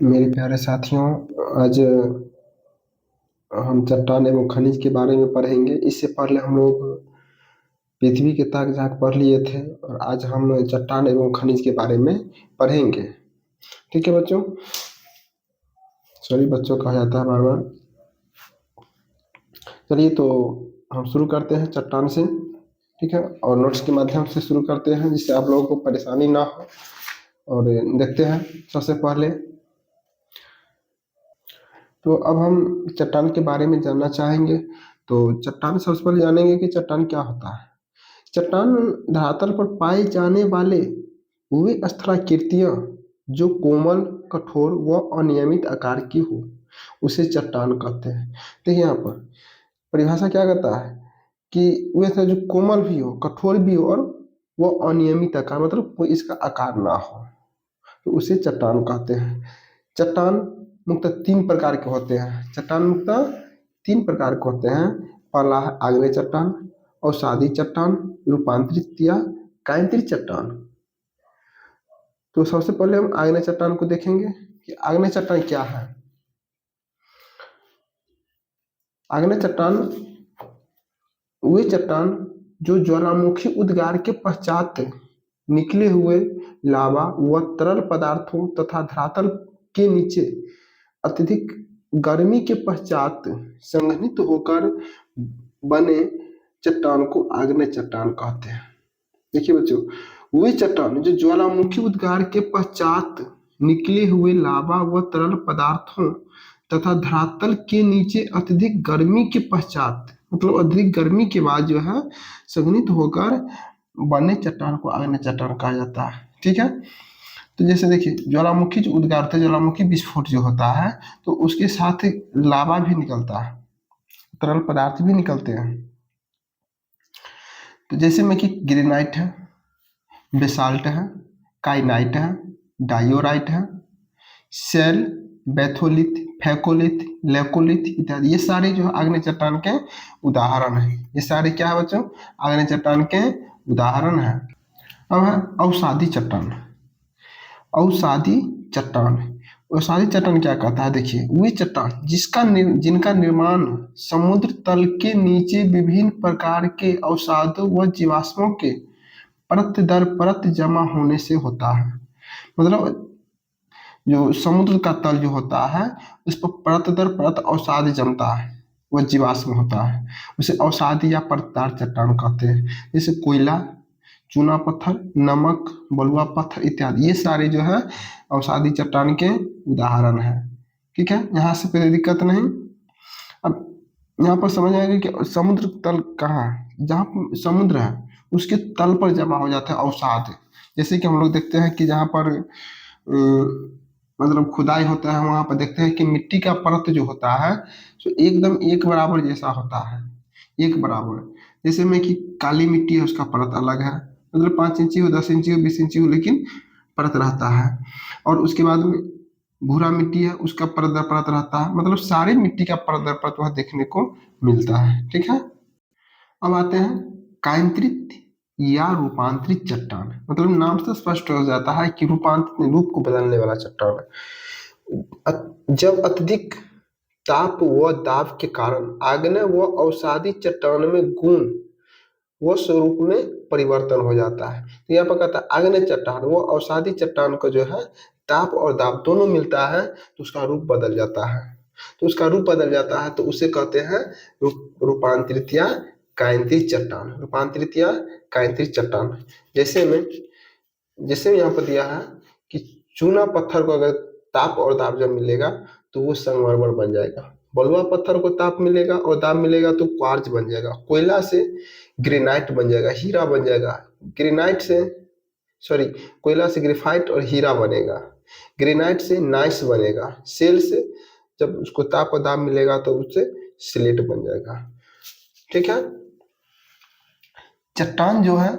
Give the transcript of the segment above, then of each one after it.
मेरे प्यारे साथियों, आज हम चट्टान एवं खनिज के बारे में पढ़ेंगे। इससे पहले हम लोग पृथ्वी के ताक झाँक पढ़ लिए थे और आज हम चट्टान एवं खनिज के बारे में पढ़ेंगे। ठीक है बच्चों, सॉरी बच्चों कहा जाता है बार बार। चलिए तो हम शुरू करते हैं चट्टान से, ठीक है, और नोट्स के माध्यम से शुरू करते हैं जिससे आप लोगों को परेशानी ना हो। और देखते हैं सबसे पहले तो अब हम चट्टान के बारे में जानना चाहेंगे। तो चट्टान सबसे पहले जानेंगे कि चट्टान क्या होता है। चट्टान धरातल पर पाए जाने वाले वे स्थलाकृतियां जो कोमल, कठोर व अनियमित आकार की हो उसे चट्टान कहते हैं। देखिए यहाँ पर परिभाषा क्या कहता है कि वे जो कोमल भी हो, कठोर भी हो और वो अनियमित आकार, मतलब कोई इसका आकार ना हो, तो उसे चट्टान कहते हैं। चट्टान मुख्यतः तीन प्रकार के होते हैं। चट्टान मुख्यतः तीन प्रकार के होते हैं। पहला है आग्नेय चट्टान, अवसादी चट्टान, रूपांतरित या कायांतरित चट्टान। तो सबसे पहले हम आग्नेय चट्टान को देखेंगे कि आग्नेय चट्टान क्या है। आग्नेय चट्टान वे चट्टान जो ज्वालामुखी उद्गार के पश्चात निकले हुए लावा व तरल पदार्थों तथा धरातल के नीचे अत्यधिक गर्मी के पश्चात संघनित होकर बने चट्टान को आग्नेय चट्टान कहते हैं। देखिए बच्चों, वे चट्टान जो ज्वालामुखी उद्गार के पश्चात निकले हुए लावा व तरल पदार्थों तथा धरातल के नीचे अत्यधिक गर्मी के पश्चात, मतलब अधिक गर्मी के बाद जो है संघनित होकर बने चट्टान को आग्नेय चट्टान कहा जाता है। ठीक है, तो जैसे देखिए ज्वालामुखी जो उद्गार थे, ज्वालामुखी विस्फोट जो होता है तो उसके साथ लावा भी निकलता है, तरल पदार्थ भी निकलते हैं। तो जैसे में कि ग्रेनाइट है, बेसाल्ट है, काइनाइट है, डायोराइट है, शेल, बैथोलिथ, फेकोलिथ, लेकोलिथ इत्यादि, ये सारे जो है आग्नेय चट्टान के उदाहरण हैं। ये सारे क्या है बच्चों, आग्नेय चट्टान के उदाहरण हैं। अब है अवसादी चट्टान। अवसादी चट्टान, अवसादी चट्टान क्या कहता है, देखिए वे चट्टान जिनका निर्माण समुद्र तल के नीचे विभिन्न प्रकार के अवसादों व जीवाश्मों के परत दर परत जमा होने से होता है। मतलब जो समुद्र का तल जो होता है उस पर परत दर परत अवसाद जमता है, वह जीवाश्म होता है, उसे अवसादी या परतदार चट्टान कहते हैं। जैसे कोयला, चूना पत्थर, नमक, बलुआ पत्थर इत्यादि, ये सारे जो है अवसादी चट्टान के उदाहरण हैं। ठीक है, यहाँ से कोई दिक्कत नहीं। अब यहाँ पर समझ आएगा कि समुद्र तल कहाँ है, जहाँ पर समुद्र है उसके तल पर जमा हो जाता है अवसाद। जैसे कि हम लोग देखते हैं कि जहाँ पर मतलब खुदाई होता है वहां पर देखते हैं कि मिट्टी का परत जो होता है तो एकदम एक बराबर जैसा होता है, एक बराबर। जैसे में कि काली मिट्टी है उसका परत अलग है, मतलब 5 इंची हो, 10 इंची हो, 20 इंची हो, लेकिन परत रहता है। और उसके बाद में भूरा मिट्टी है उसका परत दर परत रहता है, मतलब सारी मिट्टी का परत दर परत वह देखने को मिलता है। ठीक है, अब आते हैं कायांतरित या रूपांतरित चट्टान। मतलब नाम से स्पष्ट हो जाता है कि रूपांतरित रूप को बदलने वाला चट्टान है। जब अत्यधिक ताप व दाब के कारण आग्नेय व अवसादी चट्टान में गुण व स्वरूप में परिवर्तन हो जाता है। तो यहाँ पर कहता है आग्नेय चट्टान व अवसादी चट्टान को जो है ताप और दाब दोनों मिलता है तो उसका रूप बदल जाता है। तो उसका रूप बदल जाता है तो उसे कहते हैं रूपांतरित या कायांतरित चट्टान। रूपांतरित या कायांतरित चट्टान जैसे यहाँ पर दिया है कि चूना पत्थर को अगर ताप और दाब जब मिलेगा तो वो संगमरमर बन जाएगा। बलुआ पत्थर को ताप मिलेगा और दाब मिलेगा तो क्वार्ज बन जाएगा। कोयला से ग्रेनाइट बन जाएगा, हीरा बन जाएगा। ग्रेनाइट से सॉरी कोयला से ग्रेफाइट और हीरा बनेगा। ग्रेनाइट से नाइस बनेगा। सेल से जब उसको ताप और दाब मिलेगा तो उससे स्लेट बन जाएगा। ठीक है, चट्टान जो है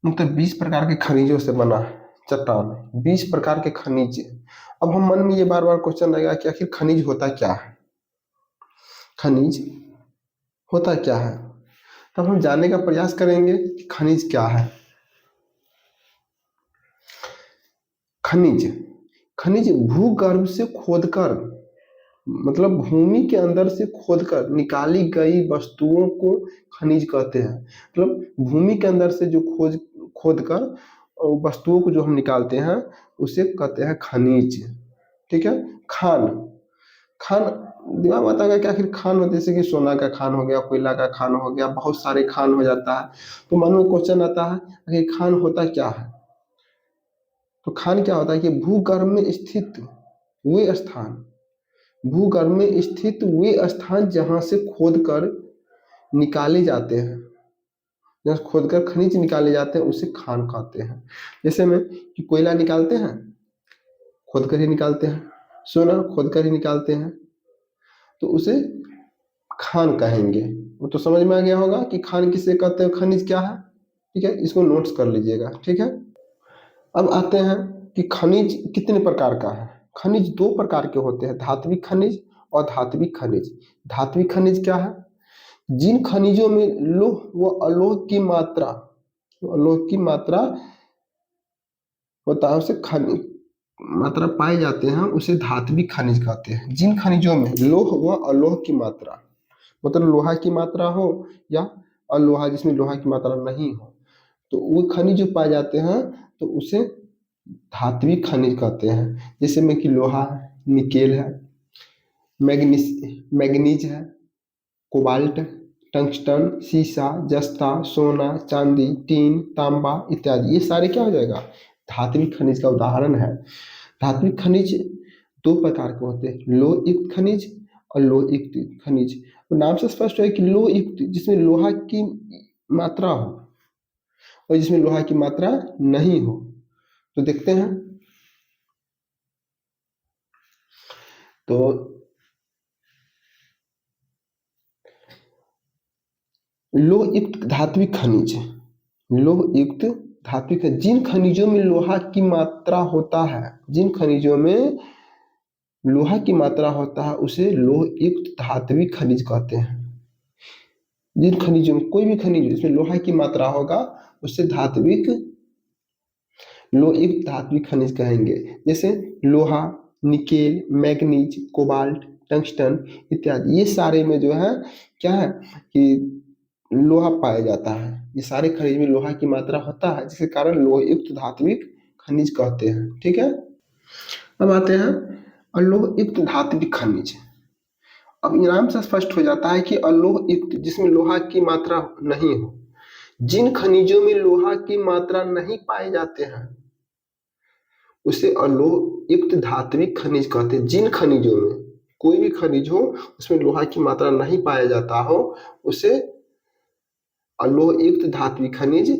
मतलब 20 प्रकार के खनिजों से बना है। चट्टान 20 प्रकार के खनिज। अब हम मन में ये बार बार क्वेश्चन रहेगा कि आखिर खनिज होता क्या है, खनिज होता क्या है। तब हम जानने का प्रयास करेंगे कि खनिज क्या है। खनिज खनिज भूगर्भ से खोदकर, मतलब भूमि के अंदर से खोदकर निकाली गई वस्तुओं को खनिज कहते हैं। मतलब भूमि के अंदर से जो खोदकर वस्तुओं को जो हम निकालते हैं उसे कहते हैं खनिज। ठीक है। खान, खान दिमाग में आता है कि आखिर खान होते जैसे कि सोना का खान हो गया, कोयला का खान हो गया, बहुत सारे खान हो जाता है। तो मन में क्वेश्चन आता है आखिर खान होता क्या है। तो खान क्या होता है कि भूगर्भ में स्थित वे स्थान, भूगर्भ में स्थित वे स्थान जहां से खोदकर निकाले जाते हैं, जहाँ खोदकर खनिज निकाले जाते हैं उसे खान कहते हैं। जैसे में कि कोयला निकालते हैं, खोदकर ही निकालते हैं, सोना खोदकर ही निकालते हैं, तो उसे खान कहेंगे। वो तो समझ में आ गया होगा कि खान किसे कहते हैं, खनिज क्या है। ठीक है, इसको नोट्स कर लीजिएगा। ठीक है। अब आते हैं कि खनिज कितने प्रकार का है। खनिज दो प्रकार के होते हैं, धात्विक खनिज और धात्विक खनिज। धात्विक खनिज क्या है, जिन खनिजों में लोह व अलोह की मात्रा, अलोह की मात्रा होता है उसे खनिज मात्रा पाए जाते हैं उसे धात्विक खनिज कहते हैं। जिन खनिजों में लोह व अलोह की मात्रा, मतलब लोहा की मात्रा हो या अलोहा जिसमें लोहा की मात्रा नहीं हो, तो वो खनिज जो पाए जाते हैं तो उसे धात्विक खनिज कहते हैं। जैसे में कि लोहा है, निकेल है, मैग्नीज है, कोबाल्ट, टंगस्टन, सीसा, जस्ता, सोना, चांदी, टीन, तांबा इत्यादि, ये सारे क्या हो जाएगा, धात्विक खनिज का उदाहरण है। धात्विक खनिज दो प्रकार के होते हैं, लोह युक्त खनिज और लोह युक्त खनिज। तो नाम से स्पष्ट है कि लोह युक्त जिसमें लोहा की मात्रा हो और जिसमें लोहा की मात्रा नहीं हो। तो देखते हैं, तो लोह युक्त धात्विक खनिज, लोह युक्त धात्विक, जिन खनिजों में लोहा की मात्रा होता है, जिन खनिजों में लोहा की मात्रा होता है उसे लोह युक्त धात्विक खनिज कहते हैं। जिन खनिजों में, कोई भी खनिज जिसमें लोहा की मात्रा होगा उसे धात्विक, लोह युक्त धात्विक खनिज कहेंगे। जैसे लोहा, निकेल, मैग्नीज, कोबाल्ट, टंगस्टन इत्यादि, ये सारे में जो है क्या है कि लोहा पाया जाता है। ये सारे खनिज में लोहा की मात्रा होता है जिसके कारण लोह युक्त धात्विक खनिज कहते हैं। ठीक है। अब आते हैं अलोह युक्त धात्विक खनिज। अब नाम से स्पष्ट हो जाता है कि अलोह युक्त जिसमें लोहा की मात्रा नहीं हो। जिन खनिजों में लोहा की मात्रा नहीं पाए जाते हैं उसे अलोह युक्त धात्विक खनिज कहते हैं। जिन खनिजों में, कोई भी खनिज हो उसमें लोहा की मात्रा नहीं पाया जाता हो उसे अलोह युक्त धात्विक खनिज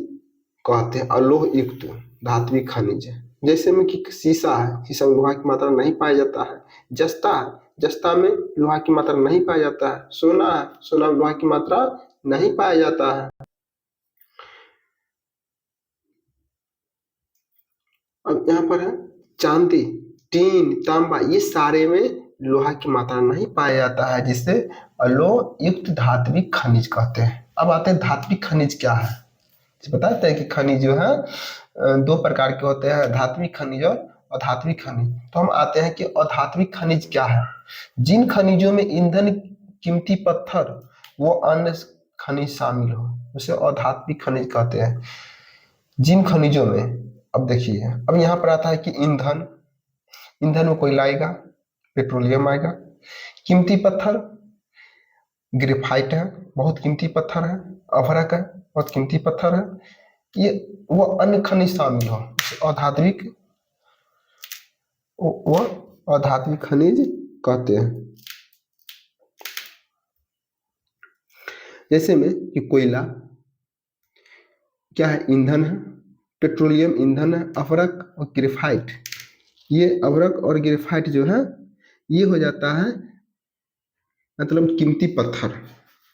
कहते हैं। अलोह युक्त धात्विक खनिज, जैसे में कि शीशा है, शीशा में लोहा की मात्रा नहीं पाया जाता है। जस्ता है, जस्ता में लोहा की मात्रा नहीं पाया जाता है। सोना है, सोना में लोहा की मात्रा नहीं पाया जाता है। अब यहाँ पर है चांदी, टीन, तांबा, ये सारे में लोहा की मात्रा नहीं पाया जाता है जिसे अलोह युक्त धात्विक खनिज कहते हैं। अब आते हैं धात्विक खनिज क्या है। बताते हैं कि खनिज जो है दो प्रकार के होते हैं, धात्विक खनिज और अधात्विक खनिज। तो हम आते हैं कि अधात्विक खनिज क्या है। जिन खनिजों में ईंधन, कीमती पत्थर वो अन्य खनिज शामिल हो उसे अधात्विक खनिज कहते हैं। जिन खनिजों में, अब देखिए, अब यहाँ पर आता है कि ईंधन, ईंधन में कोयला आएगा, पेट्रोलियम आएगा। कीमती पत्थर, ग्रेफाइट है, बहुत कीमती पत्थर है। अभ्रक है, बहुत कीमती पत्थर है। ये वो अन्य खनिज शामिल हो अधात्विक, वो अधात्विक खनिज कहते हैं। जैसे में कि कोयला क्या है, ईंधन है, पेट्रोलियम ईंधन है, अभ्रक और ग्रेफाइट। ये अभ्रक और ग्रेफाइट जो है ये हो जाता है मतलब कीमती पत्थर।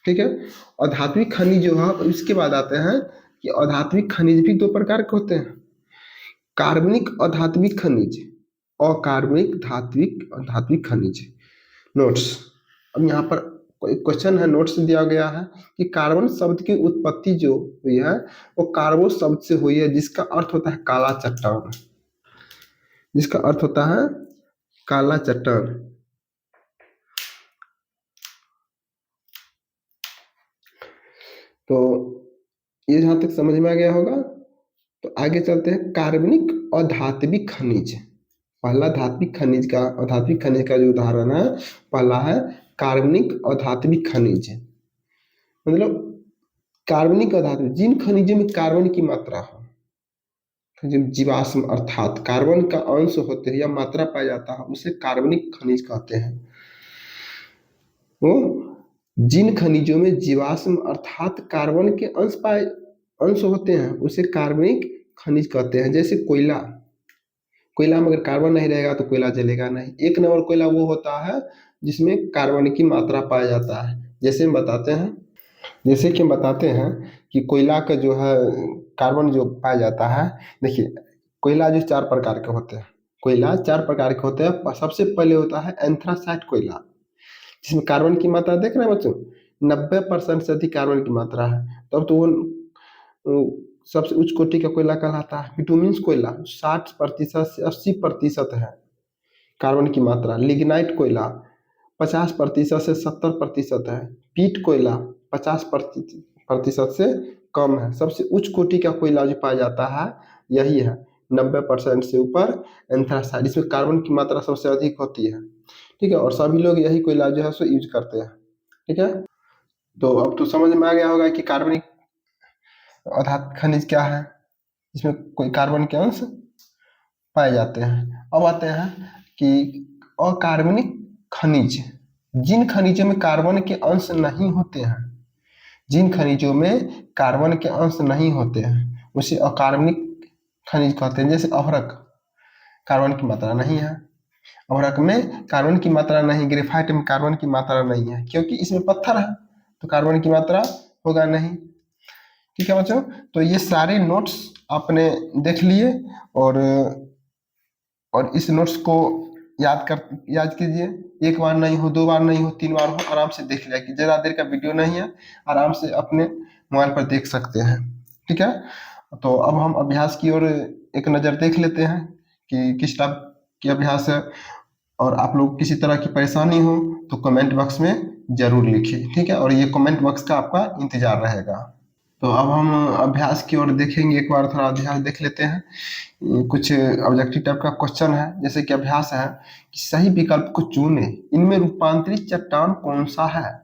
ठीक है। अधात्विक खनिज जो है इसके बाद आते हैं कि अधात्विक खनिज भी दो प्रकार के होते हैं, कार्बनिक अधात्विक खनिज, अकार्बनिक धात्विक अधात्विक खनिज। नोट्स, अब यहाँ पर क्वेश्चन है, नोट्स दिया गया है कि कार्बन शब्द की उत्पत्ति जो हुई है वो कार्बो शब्द से हुई है जिसका अर्थ होता है काला चट्टान। जिसका अर्थ होता है काला चट्टान। तो ये जहां तक समझ में आ गया होगा, तो आगे चलते हैं कार्बनिक और धात्विक खनिज। पहला धात्विक खनिज का और धात्विक खनिज का जो उदाहरण है, पहला है कार्बनिक और धात्विक खनिज। मतलब कार्बनिक और धात्विक, जिन खनिजों में कार्बन की मात्रा हो, जो जीवाश्म अर्थात कार्बन का अंश होते हैं या मात्रा पाया जाता है, उसे कार्बनिक खनिज कहते हैं। वो जिन खनिजों में जीवाश्म अर्थात कार्बन के अंश होते हैं उसे कार्बनिक खनिज कहते हैं। जैसे कोयला, कोयला में अगर कार्बन नहीं रहेगा तो कोयला जलेगा नहीं। एक नंबर कोयला वो होता है जिसमें कार्बन की मात्रा पाया जाता है। जैसे हम बताते हैं कि कोयला का जो है कार्बन जो पाया जाता है, देखिए कोयला जो 4 प्रकार के होते हैं, कोयला 4 प्रकार के होते हैं। सबसे पहले होता है एंथ्रासाइट कोयला, जिसमें कार्बन की मात्रा देख रहे हैं बच्चों, 90% से अधिक कार्बन की मात्रा है। तब तो वो सबसे उच्च कोटि का कोयला कहलाता है। बिटुमिन्स कोयला 60% से 80% है कार्बन की मात्रा। लिग्नाइट कोयला 50% से 70% है। पीट कोयला 50% से कम है। सबसे उच्च कोटि का कोयला जो पाया जाता है यही है, 90% से ऊपर एंथ्रासाइट, इसमें कार्बन की मात्रा सबसे अधिक होती है। ठीक है, और सभी लोग यही कोयला जो है सो यूज करते हैं। ठीक है, तो अब तो समझ में आ गया होगा कि कार्बनिक अधातु खनिज क्या है, इसमें कोई कार्बन के अंश पाए जाते हैं। अब आते हैं कि अकार्बनिक खनिज, जिन खनिजों में कार्बन के अंश नहीं होते हैं, जिन खनिजों में कार्बन के अंश नहीं होते हैं उसे अकार्बनिक खनिज कहते हैं। जैसे अभ्रक, कार्बन की मात्रा नहीं है, अभ्रक में कार्बन की मात्रा नहीं, ग्रेफाइट में कार्बन की मात्रा नहीं है क्योंकि इसमें पत्थर है तो कार्बन की मात्रा होगा नहीं। ठीक है बच्चों, तो ये सारे नोट्स आपने देख लिए और इस नोट्स को याद कीजिए। एक बार नहीं हो, 2 बार नहीं हो, 3 बार हो, आराम से देख लिया कि ज़्यादा देर का वीडियो नहीं है, आराम से अपने मोबाइल पर देख सकते हैं। ठीक है, तो अब हम अभ्यास की ओर एक नज़र देख लेते हैं कि किस टाइप की अभ्यास है। और आप लोग किसी तरह की परेशानी हो तो कमेंट बॉक्स में ज़रूर लिखिए। ठीक है, और ये कमेंट बॉक्स का आपका इंतजार रहेगा। तो अब हम अभ्यास की ओर देखेंगे, एक बार थोड़ा अभ्यास देख लेते हैं। कुछ ऑब्जेक्टिव टाइप का क्वेश्चन है, जैसे कि अभ्यास है कि सही विकल्प को चुने, इनमें रूपांतरित चट्टान कौन सा है।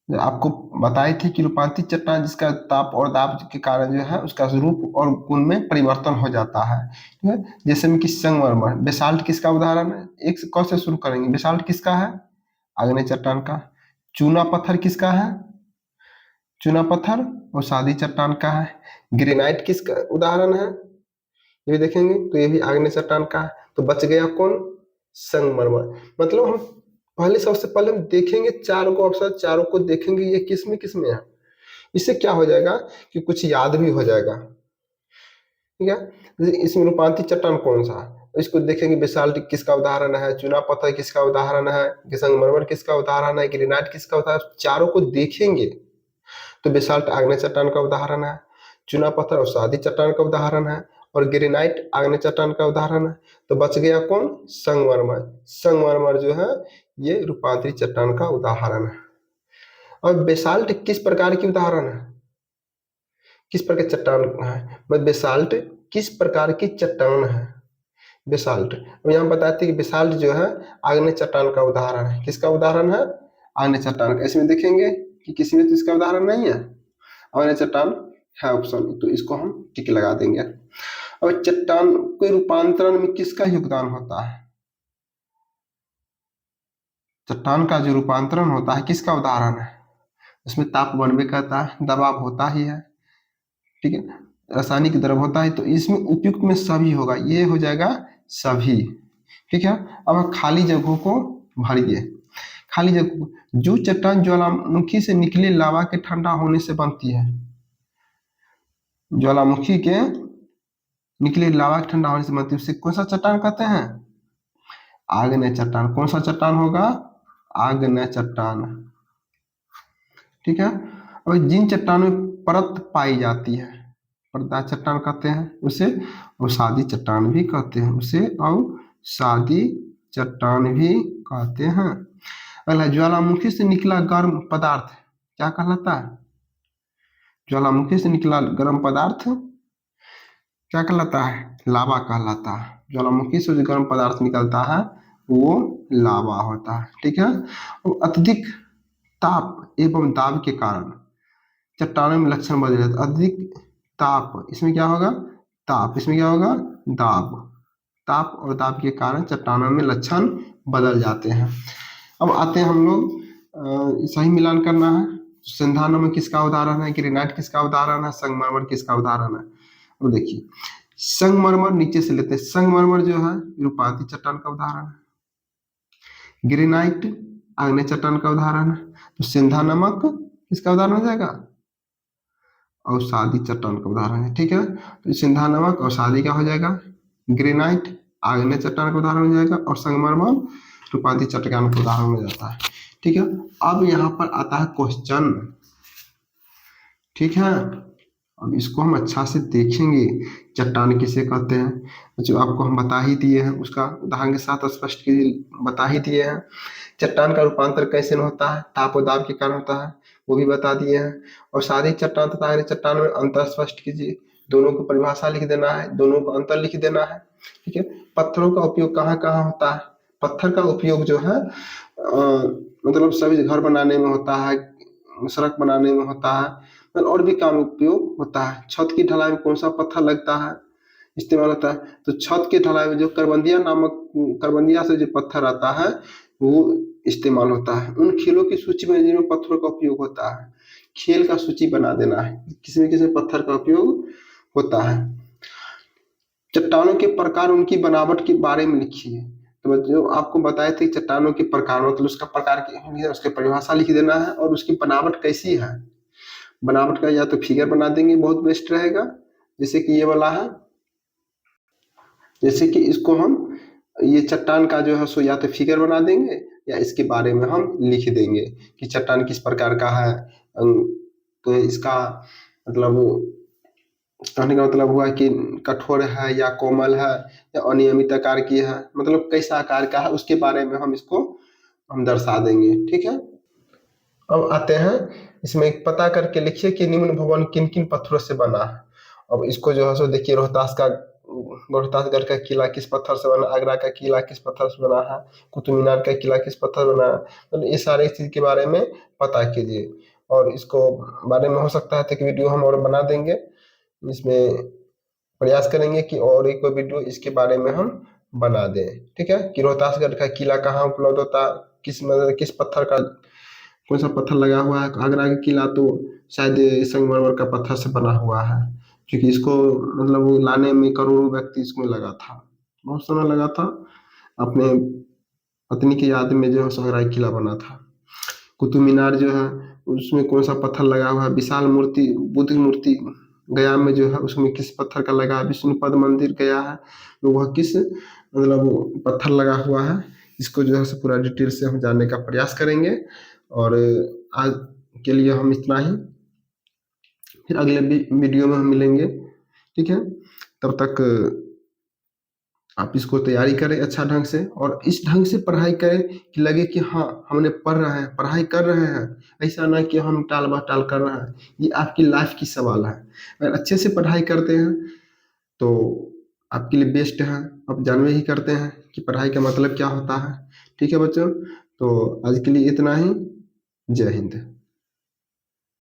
आपको बताई थी कि रूपांतरित चट्टान जिसका ताप और दाब के कारण जो है उसका रूप और गुण में परिवर्तन हो जाता है। ठीक है, जैसे में कि संगमरमर, बेसाल्ट किसका उदाहरण है, एक से कौन से शुरू करेंगे। बेसाल्ट किसका है, आग्नेय चट्टान का। चूना पत्थर किसका है, चूना पत्थर और सादी चट्टान का है। ग्रेनाइट किसका उदाहरण है, ये भी देखेंगे तो ये भी आग्नेय चट्टान का है। तो बच गया कौन, संगमरमर। मतलब हम पहले सबसे पहले हम देखेंगे चारों को ऑप्शन, चारों को देखेंगे ये किस में है। इससे क्या हो जाएगा कि कुछ याद भी हो जाएगा। ठीक है, इसमें रूपांतरित चट्टान कौन सा है, इसको देखेंगे। बेसाल्ट किसका उदाहरण है, चूना पत्थर किसका उदाहरण है, संगमरमर किसका उदाहरण है, ग्रेनाइट किसका उदाहरण। चारों को देखेंगे तो बेसाल्ट आग्नेय चट्टान का उदाहरण है, चूना पत्थर और सादी चट्टान का उदाहरण है, और ग्रेनाइट आग्नेय चट्टान का उदाहरण है। तो बच गया कौन, संगमरमर। संगमरमर जो है ये रूपांतरित चट्टान का उदाहरण है। और बेसाल्ट किस प्रकार की उदाहरण है, किस प्रकार चट्टान है, बेसाल्ट किस प्रकार की चट्टान है, बेसाल्ट। अब यहाँ बताते हैं कि बेसाल्ट जो है आग्नेय चट्टान का उदाहरण है। किसका उदाहरण है, आग्नेय चट्टान का। इसमें देखेंगे कि किसी में तो इसका उदाहरण नहीं है, आग्नेय चट्टान है ऑप्शन, तो इसको हम टिक लगा देंगे। अब चट्टान के रूपांतरण में किसका योगदान होता है, चट्टान का जो रूपांतरण होता है किसका उदाहरण है, उसमें ताप बनबे करता है, दबाव होता ही है। ठीक है, रासायनिक द्रव होता है, तो इसमें उपयुक्त में सभी होगा, ये हो जाएगा सभी। ठीक है, अब खाली जगहों को भरिए। खाली जगह, जो चट्टान ज्वालामुखी से निकले लावा के ठंडा होने से बनती है, ज्वालामुखी के निकले लावा के ठंडा होने से बनती है, उसे कौन सा चट्टान कहते हैं, आग्नेय चट्टान। कौन सा चट्टान होगा, आग्नेय चट्टान। ठीक है, और जिन चट्टानों में परत पाई जाती है, पर्दा चट्टान कहते हैं उसे, अवसादी चट्टान भी कहते हैं उसे, अवसादी चट्टान भी कहते हैं। अगला, ज्वालामुखी से निकला गर्म पदार्थ क्या कहलाता है? ज्वालामुखी से निकला गर्म पदार्थ क्या कहलाता है? लावा कहलाता है। ज्वालामुखी से जो गर्म पदार्थ निकलता है वो लावा होता है। ठीक है। और अत्यधिक ताप एवं दाब के कारण चट्टानों में लक्षण बदल जाते हैं। अधिक ताप, इसमें क्या होगा? ताप, इसमें क्या होगा? दाब। ताप और दाब के कारण चट्टानों में लक्षण बदल जाते हैं। अब आते हैं हम लोग, सही मिलान करना है। सिंधानों में किसका उदाहरण है? ग्रेनाइट किसका उदाहरण है? संगमरमर किसका उदाहरण है? अब देखिए, संगमरमर नीचे से लेते हैं। संगमरमर जो है रूपांतरित चट्टान का उदाहरण है। ग्रेनाइट आग्नेय चट्टान का उदाहरण है। तो सिंधा नमक किसका उदाहरण हो जाएगा? अवसादी चट्टान का उदाहरण है। ठीक है। तो सिंधा नमक अवसादी का हो जाएगा, ग्रेनाइट आग्नेय चट्टान का उदाहरण हो जाएगा, और संगमरमर रूपांतरित चट्टान का उदाहरण हो जाता है। ठीक है। अब यहाँ पर आता है क्वेश्चन। ठीक है। अब इसको हम अच्छा से देखेंगे, चट्टान किसे कहते हैं जो आपको हम बता ही दिए हैं, उसका उदाहरण के साथ स्पष्ट बता ही दिए हैं। चट्टान का रूपांतर कैसे होता है? ताप और दाब के कारण होता है, वो भी बता दिए हैं। और सारी चट्टान तथा आग्नेय चट्टान में अंतर स्पष्ट कीजिए, दोनों को परिभाषा लिख देना है, दोनों को अंतर लिख देना है। ठीक है। पत्थरों का उपयोग कहाँ कहाँ होता है? पत्थर का उपयोग जो है मतलब सभी घर बनाने में होता है, सड़क बनाने में होता है, और भी काम उपयोग होता है। छत की ढलाई में कौन सा पत्थर लगता है? इस्तेमाल होता है। तो छत की ढलाई में जो करबंदिया से जो पत्थर आता है वो इस्तेमाल होता है। उन खेलों की सूची में जिनमें पत्थरों का उपयोग होता है, खेल का सूची बना देना है, किसमें किसमें पत्थर का उपयोग होता है। चट्टानों के प्रकार, उनकी बनावट के बारे में लिखिए। तो जो आपको बताए थे चट्टानों के प्रकार, मतलब उसका प्रकार उसके परिभाषा लिख देना है, और उसकी बनावट कैसी है। बनावट का या तो फिगर बना देंगे, बहुत बेस्ट रहेगा, जैसे कि ये वाला है। जैसे कि इसको हम, ये चट्टान का जो है सो या तो फिगर बना देंगे या इसके बारे में हम लिख देंगे कि चट्टान किस प्रकार का है। तो इसका मतलब, कहने का मतलब हुआ कि कठोर है या कोमल है या अनियमित आकार की है, मतलब कैसा आकार का है उसके बारे में हम इसको दर्शा देंगे। ठीक है। अब आते हैं, इसमें पता करके लिखिए कि निम्न भवन किन किन पत्थरों से बना है। अब इसको जो है सो देखिए, रोहतासगढ़ का किला किस पत्थर से बना, आगरा का किला किस पत्थर से बना है, कुतुब मीनार का किला किस पत्थर बना है। तो ये सारे चीज के बारे में पता कीजिए, और इसको बारे में हो सकता है तो एक वीडियो हम और बना देंगे। इसमें प्रयास करेंगे कि और एक वीडियो इसके बारे में हम बना दें। ठीक है। कि रोहतासगढ़ का किला कहाँ उपलब्ध होता, किस मतलब किस पत्थर का, कौन सा पत्थर लगा हुआ है। आगरा का किला तो शायद संगमरमर का पत्थर से बना हुआ है, क्योंकि इसको मतलब वो लाने में करोड़ों व्यक्ति इसमें लगा था, बहुत समय लगा था। अपने पत्नी की याद में जो है आगरा का किला बना था। कुतुब मीनार जो है उसमें कौन सा पत्थर लगा हुआ है। विशाल मूर्ति, बुद्ध मूर्ति गया में जो है उसमें किस पत्थर का लगा है। विष्णुपद मंदिर गया है, तो वह किस मतलब पत्थर लगा हुआ है। इसको जो है पूरा डिटेल से हम जानने का प्रयास करेंगे। और आज के लिए हम इतना ही, फिर अगले वीडियो में हम मिलेंगे। ठीक है। तब तक आप इसको तैयारी करें अच्छा ढंग से, और इस ढंग से पढ़ाई करें कि लगे कि हाँ हमने पढ़ रहे हैं, पढ़ाई कर रहे हैं। ऐसा ना कि हम टाल बाटाल कर रहे हैं। ये आपकी लाइफ की सवाल है। अगर अच्छे से पढ़ाई करते हैं तो आपके लिए बेस्ट है। आप जानवे ही करते हैं कि पढ़ाई का मतलब क्या होता है। ठीक है बच्चों, तो आज के लिए इतना ही। जय हिंद।